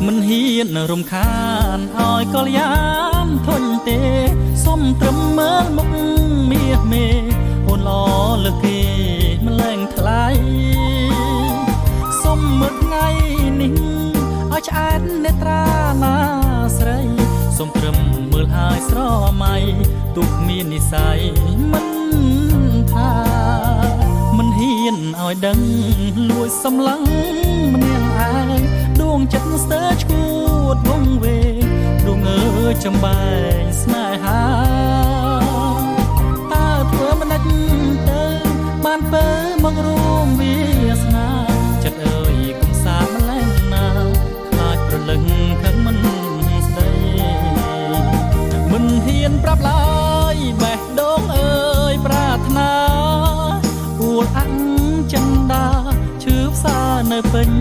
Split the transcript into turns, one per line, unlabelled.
មិនហ៊ានរំខានឲ្យកលយានធន់ទេសុំត្រឹមមើលមុខមាសមេអូនល្អលើគេមិនលែងថ្លៃសុំមើលថ្ងៃនេះឲ្យឆ្អែតនេត្រាណាស្រីសុំត្រឹមមើលហើយស្រមៃទូគ្មាននិស័យមិនថាមិនហ៊ានឲ្យដឹងលួចសម្លឹងម្នាក់ឯងដួងចិត្តស្ទើរឈួតវងវេដួងអើយចំបែងស្នេហាតើធ្វើមិនដាច់ទៅបានពើមករួមវាសនាចិត្តអើយគុំសាម្លែងណាខ្លាចប្រលឹងខឹងមិនស្ដីមិនហ៊ានប្រាប់ឡើយបេះដូងអើយប្រាថ្នាអួលអញចិនដាឈឺផ្សានៅពេញ